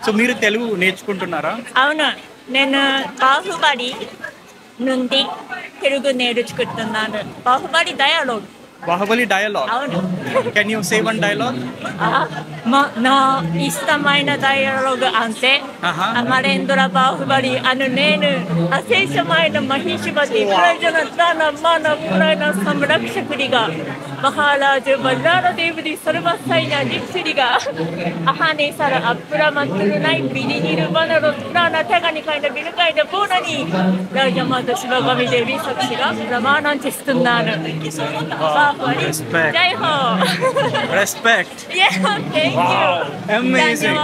So మీరు తెలుగు నేర్చుకుంటున్నారా? అవును, నేను బాహుబలి నుండి తెలుగు నేర్చుకుంటున్నాను. బాహుబలి డైలాగ్. బాహుబలి డైలాగ్. అవును. Can you say one dialogue? నా ఇష్టమైన డైలాగ్ అంటే అమరేంద్ర బాహుబలి అను నేను అశేషమైన మహిషిపతి ప్రజల తన మన పురాణ సంరక్షకుడిగా మహారాజు బల్లారదేవుడి సర్వసైన దీక్షుడిగా అహానేసర అప్రమంతుడునై విధి నిర్వహణలో ప్రాణ తెగనికైన విలుకైన పూనని రాజమాత శివగామి దేవి సాక్షిగా ప్రమాణం చేస్తున్నాను. Respect. జై హో. Respect. Yeah, thank you. Amazing.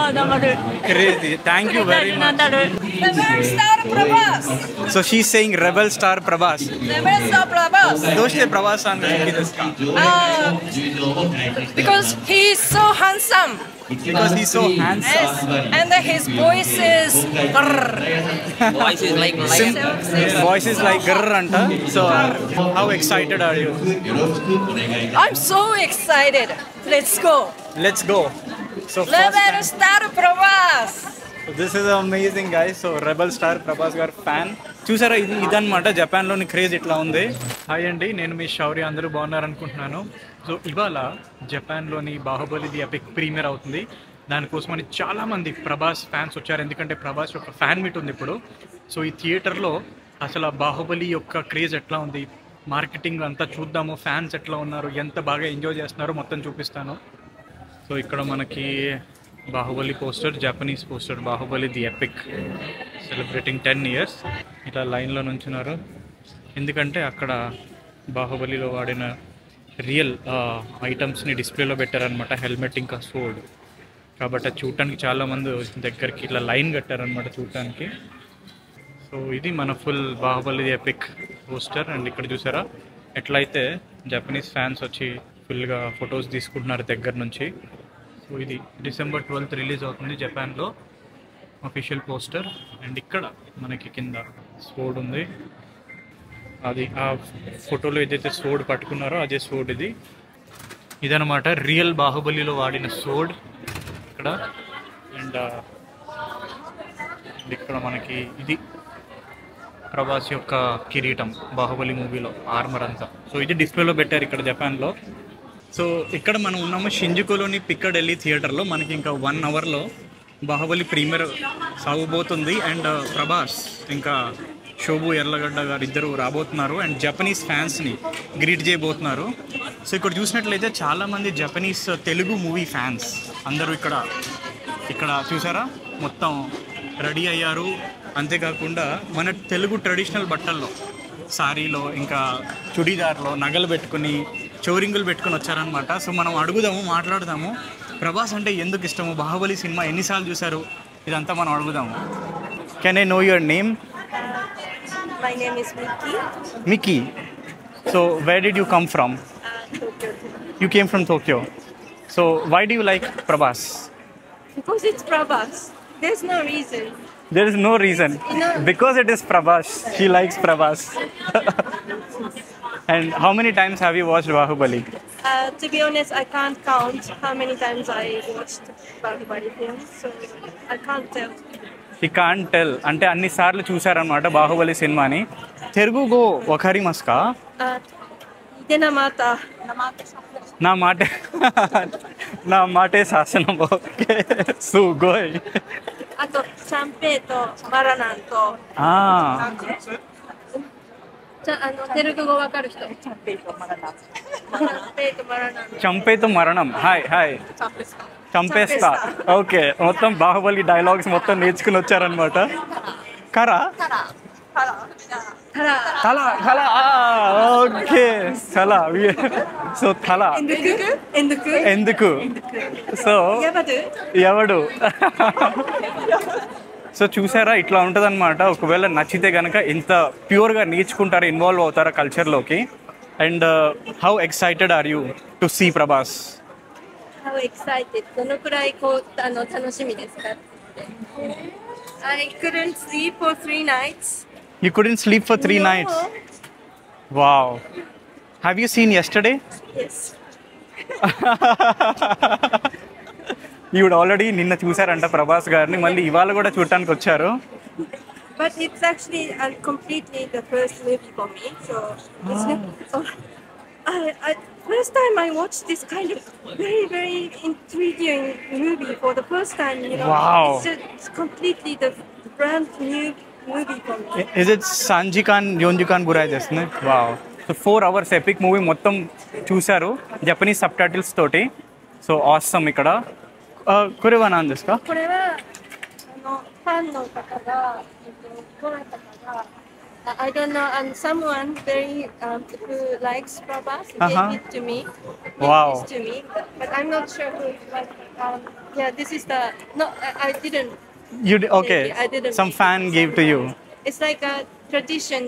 Crazy. Thank you very much. Rebel Star Prabhas. So she's saying Rebel Star Prabhas. Rebel Star Prabhas. Doshte Prabhas andre desu ka? Because he is so handsome. Because he's so handsome. Yes. And his voice is Voice is like Voice is like grrr anta. So how excited are you? I'm so excited. Let's go. Let's go. So first Rebel time. Star Prabhas. This is amazing guys. So Rebel Star Prabhas గారు fan చూసారా? ఇదన్నమాట జపాన్లోని craze ఇట్లా ఉంది. Hi అండి, నేను మీ శౌర్య. అందరూ బాగున్నారు అనుకుంటున్నాను. సో ఇవాళ జపాన్లోని బాహుబలిది ఎపిక్ ప్రీమియర్ అవుతుంది. దానికోసమని చాలామంది ప్రభాస్ ఫ్యాన్స్ వచ్చారు. ఎందుకంటే ప్రభాస్ యొక్క ఫ్యాన్ మీట్ ఉంది ఇప్పుడు. సో ఈ థియేటర్లో అసలు ఆ బాహుబలి యొక్క క్రేజ్ ఎట్లా ఉంది, మార్కెటింగ్ అంతా చూద్దాము, ఫ్యాన్స్ ఎట్లా ఉన్నారు, ఎంత బాగా ఎంజాయ్ చేస్తున్నారో మొత్తం చూపిస్తాను. సో ఇక్కడ మనకి Baahubali poster, Japanese poster, Baahubali the epic celebrating 10 years. ఇట్లా లైన్లో నుంచున్నారు. ఎందుకంటే అక్కడ బాహుబలిలో వాడిన రియల్ ఐటమ్స్ని డిస్ప్లేలో పెట్టారనమాట. హెల్మెట్ ఇంకా సోర్డ్. కాబట్టి అది చూడటానికి చాలామంది దగ్గరికి ఇట్లా లైన్ కట్టారనమాట చూడటానికి. సో ఇది మన full Baahubali the epic poster. And ఇక్కడ చూసారా ఎట్లయితే జపనీస్ ఫ్యాన్స్ వచ్చి ఫుల్గా ఫొటోస్ తీసుకుంటున్నారు దగ్గర నుంచి. సో ఇది December 12th రిలీజ్ అవుతుంది జపాన్లో, అఫీషియల్ పోస్టర్. అండ్ ఇక్కడ మనకి కింద స్వోర్డ్ ఉంది. అది ఆ ఫోటోలో ఏదైతే స్వోర్డ్ పట్టుకున్నారో అదే స్వోర్డ్ ఇది. ఇదనమాట రియల్ బాహుబలిలో వాడిన స్వోర్డ్ ఇక్కడ. అండ్ ఇక్కడ మనకి ఇది ప్రభాస్ యొక్క కిరీటం బాహుబలి మూవీలో ఆర్మర్ అంతా. సో ఇది డిస్ప్లేలో పెట్టారు ఇక్కడ జపాన్లో. సో ఇక్కడ మనం ఉన్నాము షింజుకులోని పిక్కడెల్లి థియేటర్లో. మనకి ఇంకా 1 hourలో బాహుబలి ప్రీమియర్ సాగబోతుంది. అండ్ ప్రభాస్ ఇంకా శోభు ఎర్లగడ్డ గారు ఇద్దరు రాబోతున్నారు. అండ్ జపనీస్ ఫ్యాన్స్ని గ్రీట్ చేయబోతున్నారు. సో ఇక్కడ చూసినట్లయితే చాలామంది జపనీస్ తెలుగు మూవీ ఫ్యాన్స్ అందరూ ఇక్కడ చూసారా మొత్తం రెడీ అయ్యారు. అంతేకాకుండా మన తెలుగు ట్రెడిషనల్ బట్టల్లో, సారీలో, ఇంకా చుడీదార్లో నగలు పెట్టుకుని చౌరింగులు పెట్టుకుని వచ్చారనమాట. సో మనం అడుగుదాము, మాట్లాడదాము. ప్రభాస్ అంటే ఎందుకు ఇష్టము, బాహుబలి సినిమా ఎన్నిసార్లు చూసారు, ఇదంతా మనం అడుగుదాము. Can I know your name? My name is Miki. Miki. So where did you come from? Tokyo. You came from Tokyo. So why do you like Prabhas? Because it's Prabhas. There's no reason. There is no reason. No. Because it is Prabhas. She likes Prabhas. And how many times have you watched Bahubali? To be honest, I can't count how many times I watched Bahubali films, so I can't tell. He can't tell. అంటే అన్ని సార్లు చూసారనమాట బాహుబలి సినిమాని. తెలుగుగో ఒకరి మస్కా ఇదేనా మాట? నా మాటే శాసనం. ఓకే సుగోయ్. あとチャンペイとマラナンとテルグ語わかる人？チャンペイとマラナン。చంపేతో మరణం. Hi hi. చంపేస్తా. ఓకే, మొత్తం బాహుబలి డైలాగ్స్ మొత్తం నేర్చుకుని వచ్చారనమాట. కరా తల తల. ఓకే తల. సో తల ఎందుకు. సో ఎవడు. సో చూసారా ఇట్లా ఉంటుంది అనమాట. ఒకవేళ నచ్చితే కనుక ఎంత ప్యూర్గా నేర్చుకుంటారో, ఇన్వాల్వ్ అవుతారా కల్చర్లోకి. And how excited are you to see Prabhas? How excited? どのくらいこう楽しみですか? I couldn't sleep for 3 nights. You couldn't sleep for 3 nights? Wow. Have you seen yesterday? Yes. ఈవిడ ఆల్రెడీ నిన్న చూసారంట ప్రభాస్ గారిని, మళ్ళీ ఇవాళ కూడా చూడటానికి వచ్చారు. But it's actually completely the first movie for me. So it's not, so first time I watched this kind of very very intriguing movie for the first time. You know, Wow. it's completely the brand new movie for me. Is it సాంజికాన్ యోంజికాన్ బురాయ్ చేస్తుంది. Wow. So 4 hours epic movie మొత్తం చూశారు Japanese subtitles తోటి. So awesome. ఇక్కడ కొరేవా నాన్ దిస్కా? これはファンの方がどなたかがI don't know, and someone very who likes Prabhas gave it to me. Wow. This to me, but I'm not sure who. But yeah, this is the no. I didn't. You okay. I didn't. Some fan gave to you. It's like a tradition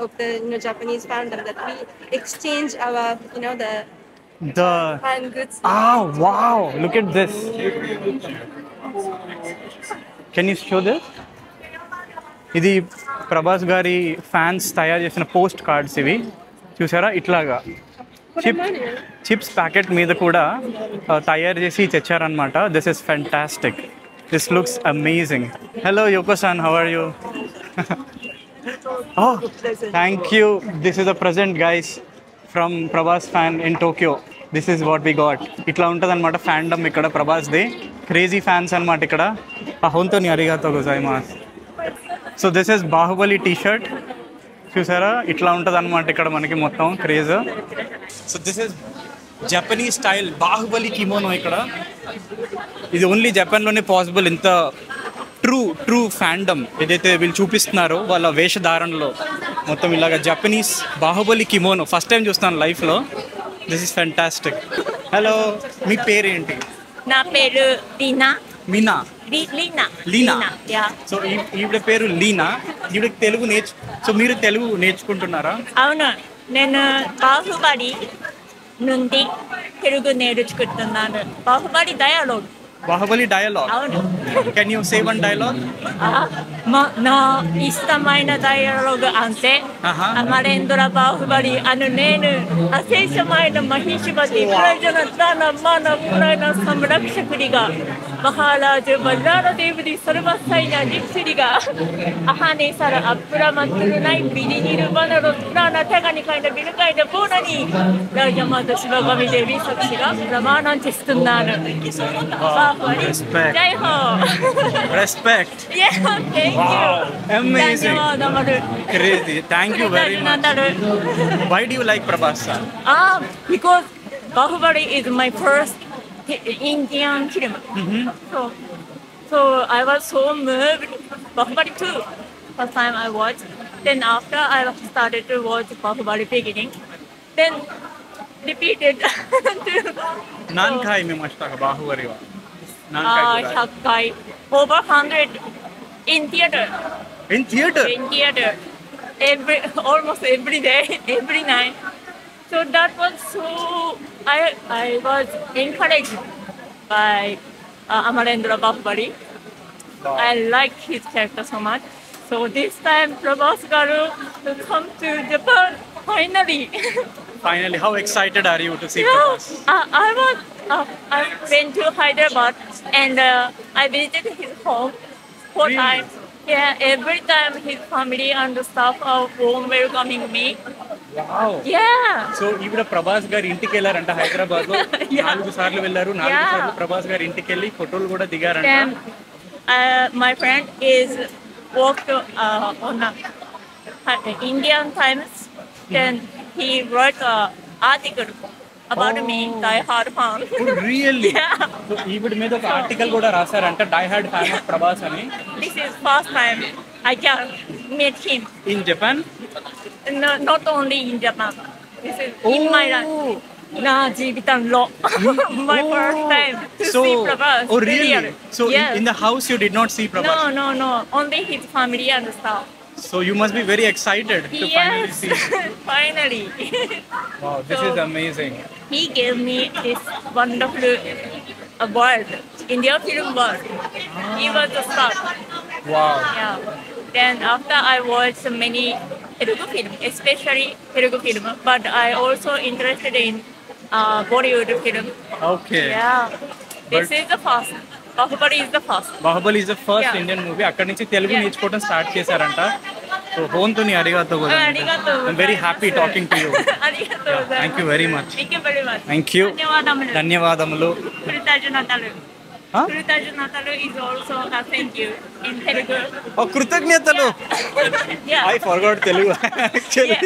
of the Japanese fandom that we exchange our the fan goods. Wow, look at this. Can you show this? ఇది ప్రభాస్ గారి fans తయారు చేసిన post cards ఇవి చూసారా, ఇట్లాగా chips packet మీద కూడా తయారు చేసి తెచ్చారనమాట. This is fantastic. This looks amazing. Hello యోకోసాన్, how are you? Thank you. This is a present guys from Prabhas fan in Tokyo. This is what we got. ఇట్లా ఉంటుంది అనమాట ఫ్యాండమ్ ఇక్కడ ప్రభాస్ది. క్రేజీ ఫ్యాన్స్ అనమాట ఇక్కడ. హోంతోని అరిగాతో గోజాయిమాస్. So this is Baahubali T shirt చూసారా, ఇట్లా ఉంటుంది అనమాట ఇక్కడ మనకి మొత్తం craze. So this is Japanese style Baahubali kimono. ఇక్కడ ఇది ఓన్లీ జపాన్లోనే పాసిబుల్. ఇంత ట్రూ ఫ్యాండమ్ ఏదైతే వీళ్ళు చూపిస్తున్నారో వాళ్ళ వేషధారణలో మొత్తం ఇలాగ Japanese Baahubali kimono first time చూస్తాను లైఫ్లో. This is fantastic. హలో, మీ పేరేంటి? నా పేరు లీనా. మీనా? లీనా. యా. సో ఈవిడ పేరు లీనా. ఈవిడకి తెలుగు సో మీరు తెలుగు నేర్చుకుంటున్నారా? అవును, నేను బాహుబలి నుండి తెలుగు నేర్చుకుంటున్నాను. బాహుబలి డయాలాగ్. బాహుబలి డైలాగ్. అవును. Can you say one dialogue? నా ఇష్టమైన డైలాగ్ అంటే అమరేంద్ర బాహుబలి అను నేను అశేషమైన మహిషిపతి ప్రజల తన మన పురాణ సంరక్షకుడిగా మహారాజు బల్లారదేవుడి సర్వసైన్య దీక్షుడిగా అహానేసర అప్రమత్తులనై విధి నిర్వహణలో ప్రాణ తెగనికైన విలుకైన పూనని రాజమాత శివగామి దేవి సాక్షిగా ప్రమాణం చేస్తున్నాను. Respect. జై హో. Respect. Yeah, thank you. Amazing. ధన్యవాదములు. Crazy. Thank you very much. Why do you like Prabhas sir? Because Bahubali is my first Indian film. So I was so moved. Bahubali 2, first time I watched. Then after I started to watch Bahubali beginning. Then repeated. Nan khai mein mashta Bahubali wa. Nan khai. 100 回 over 100 in theater. In theater? In theater. Almost every day, every night. So that was so. I was encouraged by Amarendra Bahubali. I like his character so much. So this time Prabhas Garu to come to Japan finally. Finally, how excited are you to see Prabhas? I went to Hyderabad and I visited his home 4 Really? times. Yeah, every time his family and the staff are warm welcoming me. Wow. Yeah. So ఈవిడ ప్రభాస్ గారి ఇంటికి వెళ్ళారంట హైదరాబాద్ లో. 4 సార్లు వెళ్ళారు. 4 సార్లు ప్రభాస్ గారి ఇంటికి వెళ్ళి ఫోటోలు కూడా దిగారంట. Then my friend is worked on Indian Times. Then he wrote an article about me, Die Hard fan. Really? Yeah. So ఈవిడ మీద ఒక ఆర్టికల్ కూడా రాశారంట, die hard fan of Prabhas అని. This is first time I can meet him. In Japan? No, not only in Japan. This is in my life. Na Jivitanlo. My first time to see Prabhas. Oh really? Real. So Yes. in the house you did not see Prabhas? No. Only his family and stuff. So you must be very excited to finally Yes. see. Finally. Wow, this is amazing. He gave me this wonderful award, India Film Award. He was the star. Wow. Yeah. Then after I watched many Telugu film, especially Telugu film, but I also interested in Bollywood film. Okay Yeah. This is the first. Bahubali is the first. Baahubali is the first Yeah. Indian movie అక్కడి నుంచి Telugu Yeah. నేర్చుకోవడం start చేశారంట so హోన్తోని అరిగాతో కూడా Arigatou. I'm very happy talking to you Arigatou. Thank you very much Thank you very much. Thank you ధన్యవాదములు. ధన్యవాదములు Kritaju Natalu. Huh? Kritaju Natalu is also a thank you in Telugu. Oh కృతజ్ఞతలు Yeah. I forgot Telugu actually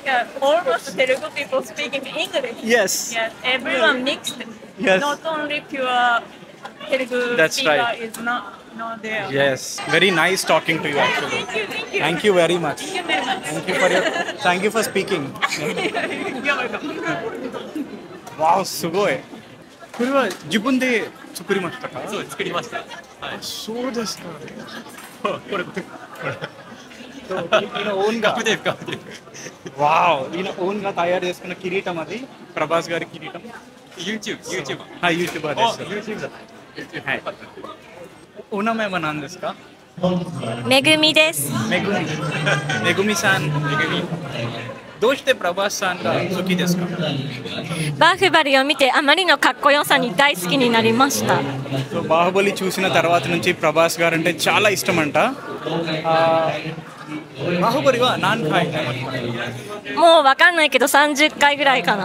Yeah. Almost Telugu people speaking English. Yes Yes. Everyone mixed. Yes. Not only pure Telugu That's speaker right. is not there. Yes very nice talking to you actually Thank you. Thank you. Thank you very much Thank you very much. Thank you for speaking You're welcome. Wow ಸುಗೋಯ್ ಕುರುವ ಜಿಬುಂದೆ ಸುಕುರಿ ಮಸ್ತಕ そう作りました。はい。 そうですかこれఈయన own గా でかで。 wow ఈయన own గా తయారు చేసుకున్న కిరీటం అది ప్రభాస్ గారి కిరీటం YouTube。 హా యూట్యూబర్ YouTube だ。 はいお名前は何ですかめぐみです。めぐみさんどうしてప్రభాస్さんが好きですかバーフバリを見てあまりのかっこよさに大好きになりました。 సో బాహుబలి చూసిన తర్వాత నుంచి ప్రభాస్ గారు అంటే చాలా ఇష్టం అంట బాహుబలి వా నాన్ ఖాయ్ もうわかんないけど30回ぐらいかな。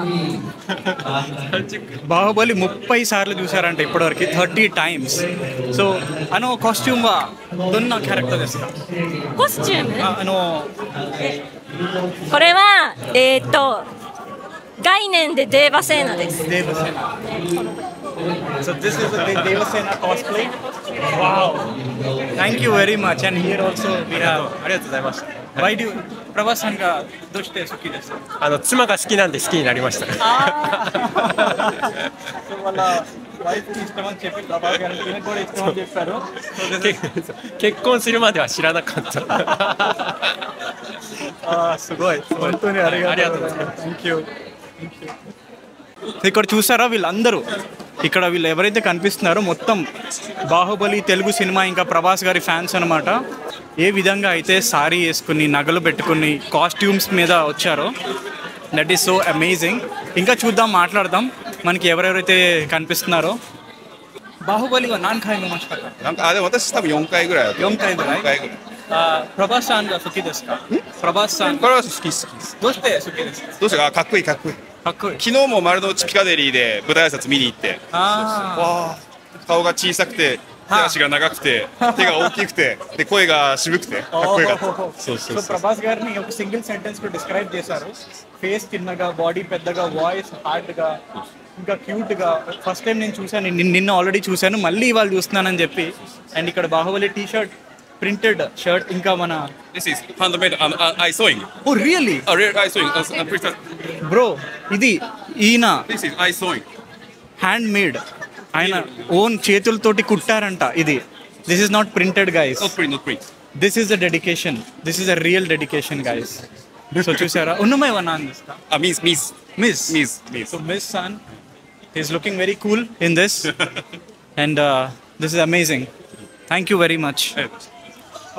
బాహుబలి 30 సార్లు చూసారంట ఇప్పటివరకు 30 టైమ్స్ సో అనో కాస్ట్యూమ్ వా దొన్న క్యారెక్టర్ですかコスチュームこれは概念でデーバセーナです。 Devasena so this is the Devasena cosplay wow thank you very much and here also we have ありがとうございました。 why do you ప్రభాస్さんがどうして好きですか妻が好きなんで好きになりました。 so వాళ్ళ వైఫ్ ఇష్టం అని చెప్పి ప్రభాస్ గారికి ఈయనకు కూడా ఇష్టం అని చెప్పారు సో結婚するまでは知らなかった。すごい本当にありがとうございます థ్యాంక్ యూ ఇక్కడ చూసారా వీళ్ళందరూ ఇక్కడ వీళ్ళు ఎవరైతే కనిపిస్తున్నారో మొత్తం బాహుబలి తెలుగు సినిమా ఇంకా ప్రభాస్ గారి ఫ్యాన్స్ అనమాట ఏ విధంగా అయితే సారీ వేసుకుని నగలు పెట్టుకుని కాస్ట్యూమ్స్ మీద వచ్చారో దట్ ఈస్ సో అమేజింగ్ ఇంకా చూద్దాం మాట్లాడదాం మనకి ఎవరెవరైతే కనిపిస్తున్నారో బాహుబలి నాన్ ఖాయి నమస్కారం なんかでも私多分4回ぐらいだと思う。 4回ぐらい 4回ぐらい。 ప్రభాస్さんが好きですかప్రభాస్さんこれは好きです。どうして好きですかどうしてかかっこいいかっこいい。かっこいい昨日も丸の内ピカデリーで舞台挨拶見に行って、あわあ顔が小さくて手足が長くて手が大きくてで声が渋くてかっこよかった。そうそう సో そう。 ప్రభాస్ గారిని ఒక సింగిల్ సెంటెన్స్ లో డిస్క్రైబ్ చేశారు ఫేస్ చిన్నగా బాడీ పెద్దగా వాయిస్ హార్డ్ గా ఇంకా క్యూట్ గా ఫస్ట్ టైం నేను చూశాను నిన్న ఆల్రెడీ చూశాను మళ్ళీ ఇవాళ చూస్తున్నానని చెప్పి అండ్ ఇక్కడ Baahubali T shirt printed shirt ఇంకా మన This is handmade eye sewing. Oh really Real eye sewing. Bro ఇది ఈయన This is eye sewing. Handmade ఆయన ఓన్ చేతులతోటి కుట్టారంట ఇది this is not printed guys Not print, not print. This is the dedication this is a real dedication guys so చూసారా ఉన్నమేమన్నా అందిస్తా Miss. Miss. Miss. So Miss San is looking very cool in this, and this is amazing. Thank you very much.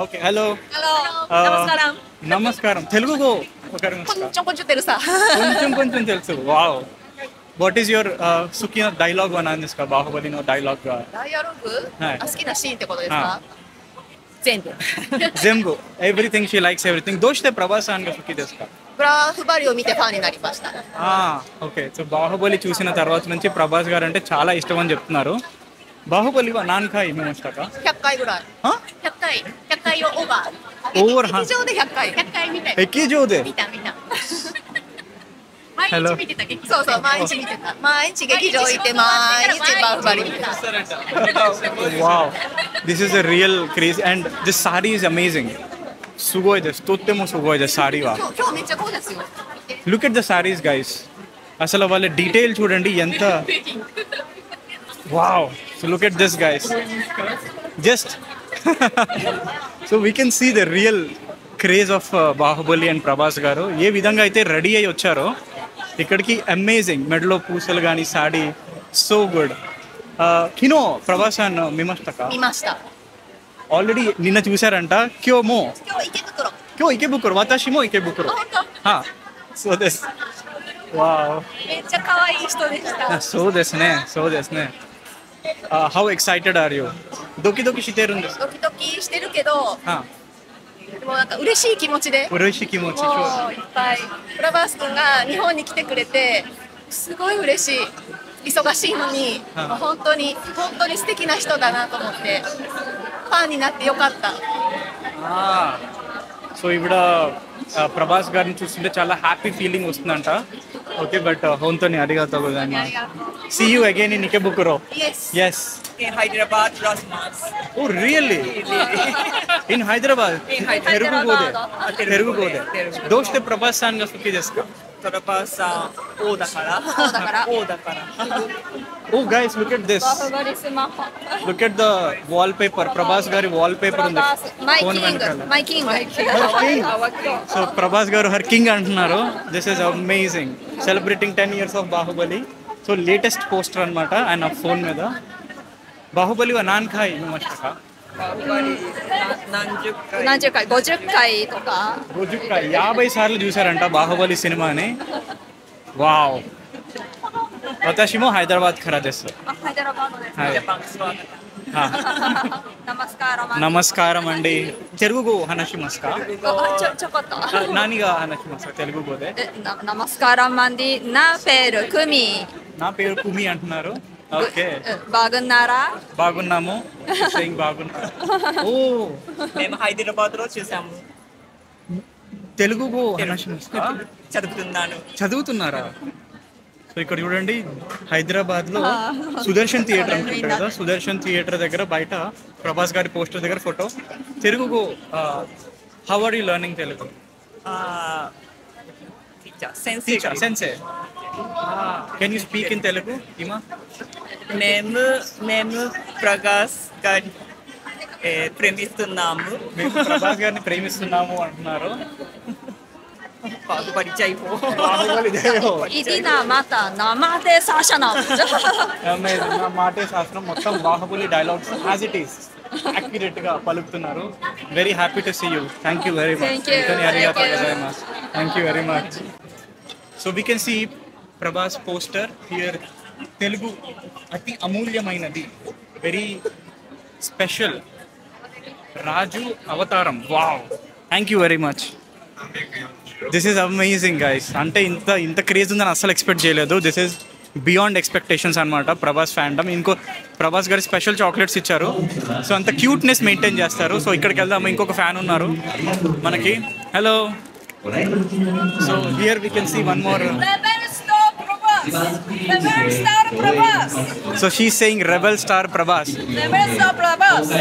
Okay, hello. Hello. Namaskaram. Namaskaram. Telugu ఒకరి కొంచెం తెలుసా కొంచెం తెలుసు. Wow. What is your Sukina dialogue one on this ka Bahubali no dialogue? ダイアログはい好きなシーンってことですはか全部 Zemgo. Everything she likes everything.どうしてప్రభాస్さんが好きですかブラフバリを見てファンになりました okay so Baahubali చూసిన తర్వాత నుంచి ప్రభాస్ గారు అంటే చాలా ఇష్టం అని చెప్తున్నారు Baahubali non ఖాయి మేమస్తాక 100回ぐらい100回をオーバーオーバー劇場で100回見た劇場で見た毎 Hello. 日見てた劇場そう毎日見てた毎日劇場行って毎日バフバリ見てた Wow, this is a real craze and this sari is amazing. すごいです。とってもすごいです。サリは。今日めっちゃこうですよ Look at the sarees, guys. అసలు వాళ్ళ డీటెయిల్ చూడండి ఎంత. Wow. So look at this, guys. Just so we can see the real craze of Bahubali and Prabhas garu. ఏ విధంగా అయితే ready అయ్యి వచ్చారో ఇక్కడికి amazing మెడలో పూసలు కానీ సాడీ సో గుడ్ కినో ప్రభాస్ అన్ మిమస్తక 見ました ఆల్రెడీ నిన్న చూసారంట క్యోమో 今日池袋 క్యో ఇకేబుకురు వాతాషిమో ఇకేబుకురుあ本当 హా so this wow めっちゃ可愛い人でした。 そうですねそうですね How excited are you ドキドキしてるんですかドキドキしてるけど、あでもなんか嬉しい気持ちで、嬉しい気持ちもういっぱいプラバース君が日本に来てくれてすごい嬉しい。忙しいのに、うんもう本当に素敵な人だなと思ってファンになってよかった。 so ఇవిడ ప్రభాస్ గారిని చూస్తుంటే చాలా హ్యాపీ ఫీలింగ్ వస్తుందంట ఓకే బట్ హోంతోని అడిగాతో see you again in Ikebukuro Yes. Yes In Hyderabad last month. Oh really in Hyderabad Telugu గోదే దోస్తే ప్రభాస్ సాన్ గా సుఖీ చేసుక Prabhas O dakara. O dakara. Oh guys look at this バフバリスマホ look at the wallpaper Prabhas గారి wallpaper ఉంది my phone king వెనకాల my king so Prabhas గారు హర్ కింగ్ అంటున్నారు this is amazing celebrating 10 years of Baahubali so latest poster అన్నమాట ఆయన phone మీద బాహుబలి వా నాన్ ఖాయి మస్తక Bahubali nanjuk kai. 何十回50回とか రోజుక్క 50 సార్లు చూసారంట బాహుబలి సినిమాని వావ్ వతాషిమో హైదరాబాద్ ఖరా దేస్ ハイデラバードです హాయ్ Jepang swagata. నమస్కారం నమస్కారం అండి తెలుగు హనషిమస్క ちょこっと నానిగా హనషిమస్క తెలుగు గోదే నమస్కారం అండి నా పేరు కుమి నా పేరు కుమి అంటున్నారు ఓకే బాగున్నారా బాగున్నాము సేయింగ్ బాగున్నా ఓ మేము హైదరాబాద్ లో చూసాము. తెలుగు హనషిమస్క చదువుతున్నాను. చదువుతున్నారా సో ఇక్కడ చూడండి హైదరాబాద్ లో సుదర్శన్ థియేటర్ అనుకుంటా కదా సుదర్శన్ థియేటర్ దగ్గర బయట ప్రభాస్ గారి పోస్టర్ దగ్గర photo Telugu how are you learning Telugu teacher సెన్సే can you speak in Telugu ఇమా మేము ప్రకాష్ గారి ప్రేమిస్తున్నాము. మేము ప్రభాస్ గారిని ప్రేమిస్తున్నాము అంటున్నారు బాగుపడి అయిపో. ఇది నా మాట నా మాటే శాసనం Amazing. నా మాటే శాస్త్రం మొత్తం Baahubali dialogues as it is accurate గా పలుకుతున్నారు very happy to see you thank you very much thank you very much so we can see Prabhas poster here Telugu అతి అమూల్యమైనది వెరీ స్పెషల్ రాజు అవతారం wow thank you very much this is amazing guys అంటే ఇంత craze ఉందని అస్సలు expect చేయలేదు this is beyond expectations అనమాట ప్రభాస్ ఫ్యాండమ్ ఇంకో ప్రభాస్ గారి స్పెషల్ చాక్లెట్స్ ఇచ్చారు సో అంత క్యూట్నెస్ మెయింటైన్ చేస్తారు సో ఇక్కడికి వెళ్దాము ఇంకొక ఫ్యాన్ ఉన్నారు మనకి hello so here we can see one more so she saying rebel star Prabhas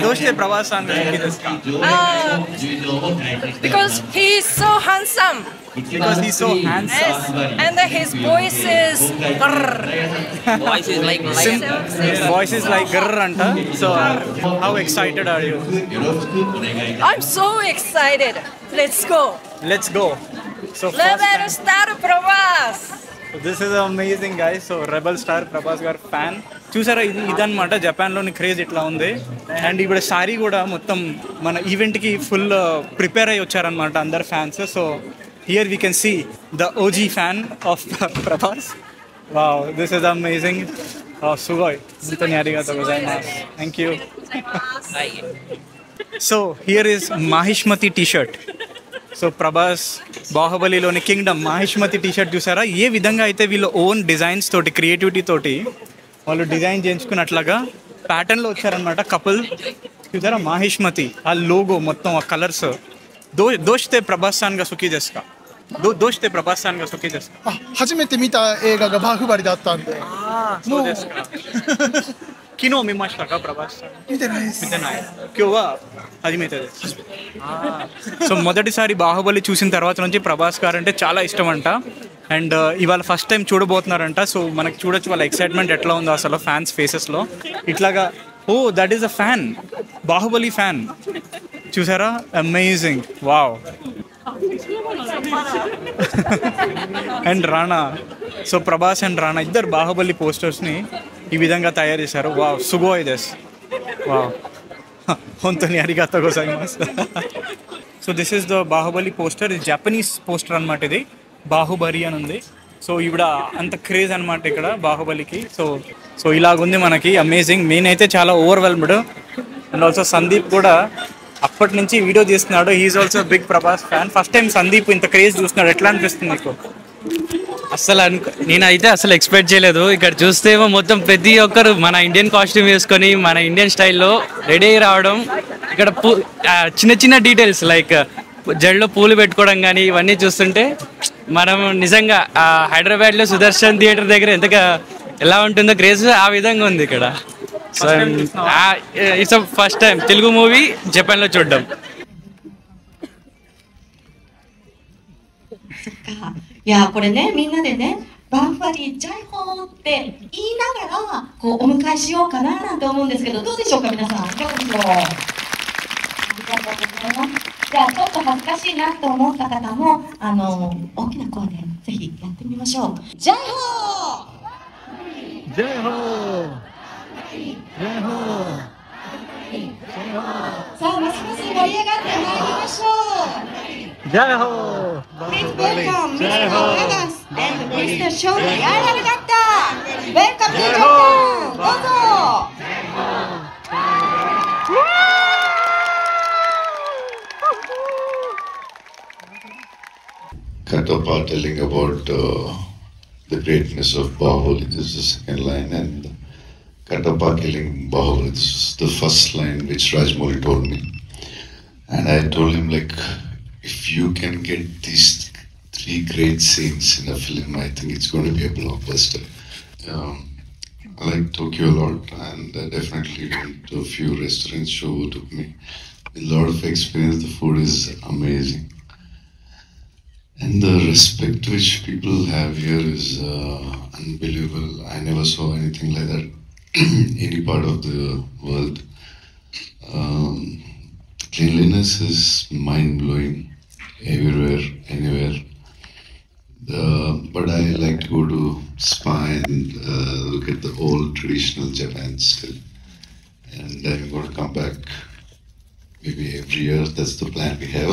దోస్తే Prabhas Because he is so handsome. because he's so handsome And his voice is voice is like grrr anta so how excited are you I'm so excited. Let's go. let's go so first Rebel time, Star Prabhas. this is amazing guys so rebel star Prabhas గారు fan చూసారా ఇదన్నమాట జపాన్లోని craze ఇట్లా ఉంది and ఇప్పుడు sorry కూడా మొత్తం మన ఈవెంట్కి ఫుల్ ప్రిపేర్ అయ్యి వచ్చారనమాట అందరు fans so here we can see the OG fan of Prabhas wow this is amazing సుగోయ్ అంతని అరిగాతో గోజైమాస్ thank you so here is Mahishmati T shirt so Prabhas బాహుబలిలోని కింగ్డమ్ మాహిష్మతి టీ షర్ట్ చూసారా ఏ విధంగా అయితే వీళ్ళు ఓన్ డిజైన్స్ తోటి క్రియేటివిటీ తోటి వాళ్ళు డిజైన్ చేయించుకున్నట్లాగా ప్యాటర్న్లో వచ్చారనమాట కపుల్ చూసారా మాహిష్మతి ఆ లోగో మొత్తం ఆ కలర్స్ దోస్తే ప్రభాస్ సాన్ గా సుఖీ దేస్కా దోస్తే ప్రభాస్ సాన్ గా సుఖీ దేస్కా 初めて見た映画がバフバリだったんで そうですか昨日見ましたかప్రభాస్さん見てないです見てない今日は初めてですసో మొదటిసారి బాహుబలి చూసిన తర్వాత నుంచి ప్రభాస్ గారు అంటే చాలా ఇష్టం అంట అండ్ ఇవాళ ఫస్ట్ టైం చూడబోతున్నారంట సో మనకి చూడొచ్చు వాళ్ళ ఎక్సైట్మెంట్ ఎట్లా ఉందో అసలు ఫ్యాన్స్ ఫేసెస్లో ఇట్లాగా oh that is a fan Baahubali fan చూసారా amazing wow and Rana so Prabhas and Rana ఇద్దరు బాహుబలి పోస్టర్స్ని ఈ విధంగా తయారు చేశారు వావ్ సుగోయ్ దెస్ వావ్ హొంతని అరిగాతో గోజైమాస్ so this is the Baahubali poster ఇది జపనీస్ పోస్టర్ అనమాట ఇది బాహుబలి అని ఉంది సో ఈవిడ అంత క్రేజ్ అనమాట ఇక్కడ బాహుబలికి. సో ఇలాగుంది మనకి, అమేజింగ్. నేనైతే చాలా ఓవర్వెల్మ్డ్. అండ్ ఆల్సో సందీప్ కూడా అప్పటి నుంచి వీడియో తీస్తున్నాడు. He is also big Prabhas fan. First time Sandeep ఇంత క్రేజ్ చూస్తున్నాడు. ఎట్లా అనిపిస్తుంది నీకు? అసలు నేనైతే అసలు ఎక్స్పెక్ట్ చేయలేదు. ఇక్కడ చూస్తేమో మొత్తం ప్రతి ఒక్కరు మన ఇండియన్ కాస్ట్యూమ్ వేసుకొని మన ఇండియన్ స్టైల్లో రెడీ అయ్యి రావడం. ఇక్కడ చిన్న చిన్న డీటెయిల్స్ లైక్ జడ్లో పూలు పెట్టుకోవడం కానీ ఇవన్నీ చూస్తుంటే మనం నిజంగా హైదరాబాద్లో సుదర్శన్ థియేటర్ దగ్గర ఎంతగా ఎలా ఉంటుందో క్రేజ్ ఆ విధంగా ఉంది ఇక్కడ. So it's first time Telugu movie జపాన్లో చూడడం. いやこれねみんなでねバンバリージャイホーって言いながらこうお迎えしようかななんて思うんですけどどうでしょうか皆さんいかがでしょう。ありがとうございます。じゃあちょっと恥ずかしいなと思った方も大きな声でぜひやってみましょう。ジャイホージャイホージャイホーさあますます盛り上がってまいりましょう。ジャイホー Please welcome Mr. Abbas and Mr. Shorty Yaragata. Welcome to Japan. どうぞ。Katappa telling about the greatness of Bahubali. This is the second line, and Katappa killing Bahubali. This is the first line which Rajmouli told me, and I told him like, if you can get these three great scenes in a film, I think it's going to be a blockbuster. I like Tokyo a lot, and I definitely went to a few restaurants. Show took me with a lot of experience. The food is amazing. And the respect which people have here is unbelievable. I never saw anything like that any part of the world. Cleanliness is mind-blowing everywhere, anywhere. But I like to go to spa and look at the old traditional Japan still. And I'm going to come back maybe every year. That's the plan we have.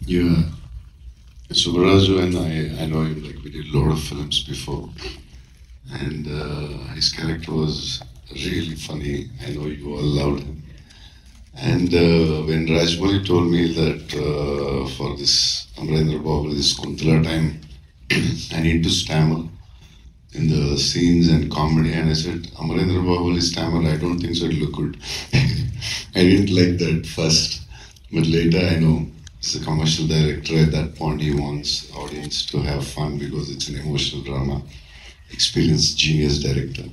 Yeah, Subaraju and I know him, like we did a lot of films before, and his character was really funny. I know you all loved him. And when Rajmouli told me that for this Amarendra Bahubali, this Kuntala time, I need to stammer in the scenes and comedy, and I said, Amarendra Bahubali stammer, I don't think so, it'll look good. I didn't like that first, but later I know he's a commercial director. At that point he wants audience to have fun because it's an emotional drama. Experienced genius director.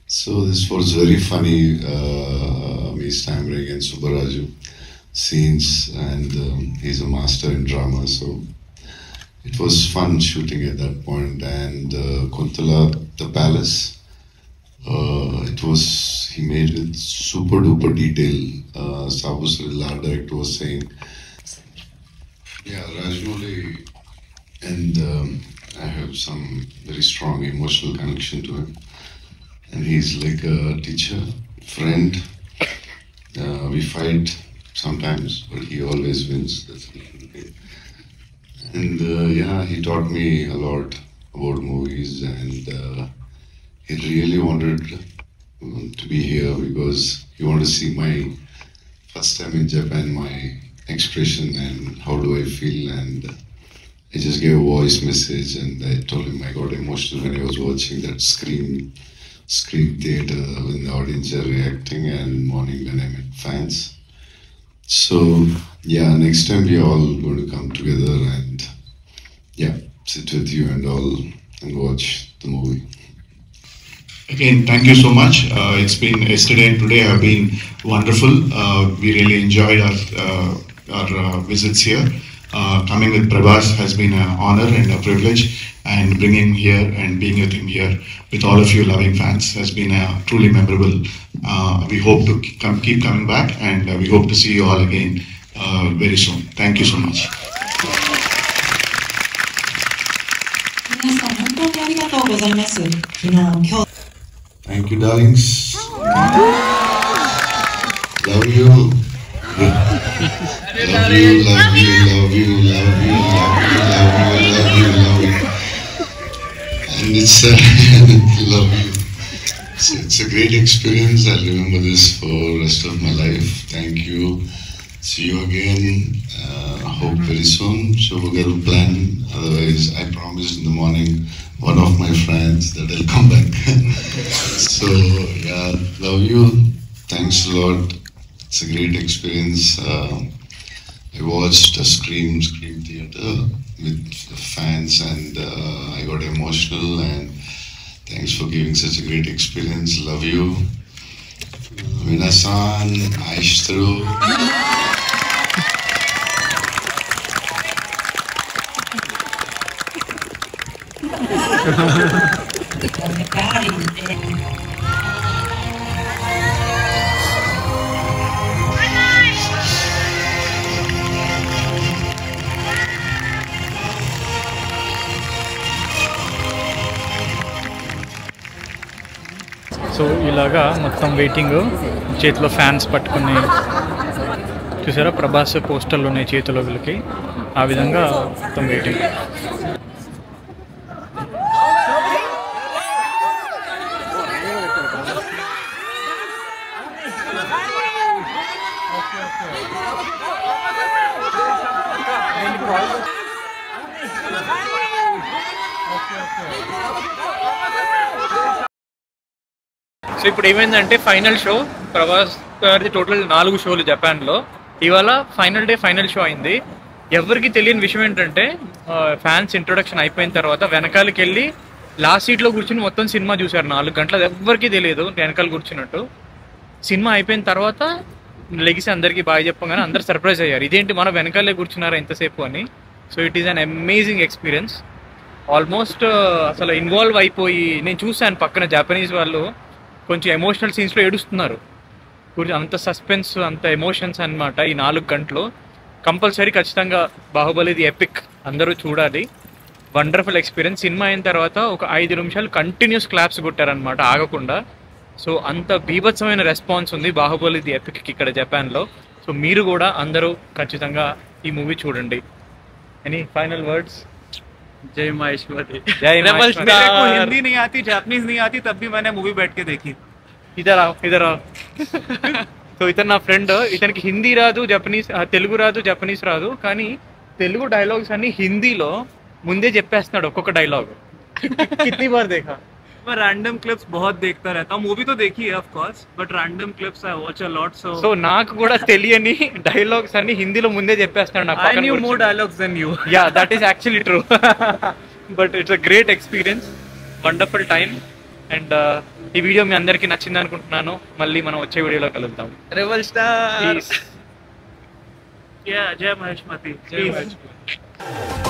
So this was very funny, me stammering and Subaraju scenes, and he's a master in drama, so it was fun shooting at that point. And Kuntala, the palace, he made it super duper detail. Sabu Srila, director, was saying, yeah, Rajmouli, and I have some very strong emotional connection to him. And he's like a teacher, friend. We fight sometimes, but he always wins. That's it. And yeah, he taught me a lot about movies, and he really wanted to be here because he wanted to see my first time in Japan, my expression and how do I feel. And I just gave a voice message, and I told him I got emotional when I was watching that screen theater when the audience are reacting, and morning when I met fans. So yeah, next time we are all going to come together and yeah, sit with you and all and watch the movie. Again, thank you so much. It's been yesterday and today have been wonderful. We really enjoyed our visits here. Coming with Prabhas has been an honor and a privilege, and bringing here and being with him here with all of you loving fans has been truly memorable. We hope to keep coming back, and we hope to see you all again very soon. Thank you so much. 皆さん本当にありがとうございます。今日 Thank you, darlings. Love you. Love you, love you, love you, love you, love you, love you, love you. And it's love you. It's a great experience. I'll remember this for the rest of my life. Thank you. See you again. Hope very soon. So we're going to plan. Otherwise, I promised in the morning one of my friends that I'll come back. So yeah, love you. Thanks a lot. It's a great experience. I watched a Scream Theater with fans, and I got emotional. And thanks for giving such a great experience. Love you. Minasan, Aishtaru. So ఇలాగా మొత్తం waiting, చేతిలో fans పట్టుకుని చూసారా, ప్రభాస్ పోస్టర్లు ఉన్నాయి చేతిలోకి, ఆ విధంగా మొత్తం వెయిటింగ్. సో ఇప్పుడు ఏమైందంటే ఫైనల్ షో ప్రభాస్ గారిది టోటల్ 4 షోలు జపాన్లో. ఇవాళ ఫైనల్ డే, ఫైనల్ షో అయింది. ఎవరికి తెలియని విషయం ఏంటంటే ఫ్యాన్స్ ఇంట్రొడక్షన్ అయిపోయిన తర్వాత వెనకాలకి వెళ్ళి లాస్ట్ సీట్లో కూర్చుని మొత్తం సినిమా చూశారు 4 గంటలు. ఎవరికి తెలియదు వెనకాల కూర్చున్నట్టు. సినిమా అయిపోయిన తర్వాత లెగిసి అందరికీ బాగా చెప్పగానే అందరు సర్ప్రైజ్ అయ్యారు, ఇదేంటి మన వెనకాలే కూర్చున్నారా ఎంతసేపు అని. So it is an amazing experience. Almost అసలు ఇన్వాల్వ్ అయిపోయి నేను చూశాను, పక్కన జపనీస్ వాళ్ళు కొంచెం ఎమోషనల్ సీన్స్లో ఏడుస్తున్నారు. అంత సస్పెన్స్, అంత ఎమోషన్స్ అన్నమాట ఈ 4 గంటలు. కంపల్సరీ ఖచ్చితంగా బాహుబలిది ఎపిక్, అందరూ చూడాలి. Wonderful experience. సినిమా అయిన తర్వాత ఒక 5 నిమిషాలు కంటిన్యూస్ క్లాప్స్ కొట్టారనమాట ఆగకుండా. సో అంత బీభత్సమైన రెస్పాన్స్ ఉంది బాహుబలిది ఎపిక్కి ఇక్కడ జపాన్లో. సో మీరు కూడా అందరూ ఖచ్చితంగా ఈ మూవీ చూడండి. Any final words? जय महेश्वरी, जय रेबल महेश्वरी। स्टार। मेरे को हिंदी नहीं आती, जापानीज नहीं आती, तब भी मैंने मूवी बैठ के देखी। ఇదరా సో ఇతను నా ఫ్రెండ్, ఇతనికి హిందీ రాదు, జపనీస్ తెలుగు రాదు, జపనీస్ రాదు, కానీ తెలుగు డైలాగ్స్ అన్ని హిందీలో ముందే చెప్పేస్తున్నాడు ఒక్కొక్క డైలాగ్. కితనీ బార్ దేఖా? मैं रैंडम क्लिप्स बहुत देखता रहता हूँ, मूवी तो देखी है of course, but random clips I watch a lot. So నాకు కూడా తెలియని డైలాగ్స్ అన్ని హిందీలో ముందే చెప్పేస్తున్నాడు నాకు. I knew more dialogues than you. Yeah, that is actually true. But it's a great experience, wonderful time. And ఈ వీడియో మీ అందరికీ నచ్చింది అనుకుంటున్నాను. మళ్ళీ మనం వచ్చే వీడియోలో కలుద్దాం. Rebel star. Yeah, जय महेश्वरी. जय महेश्वरी।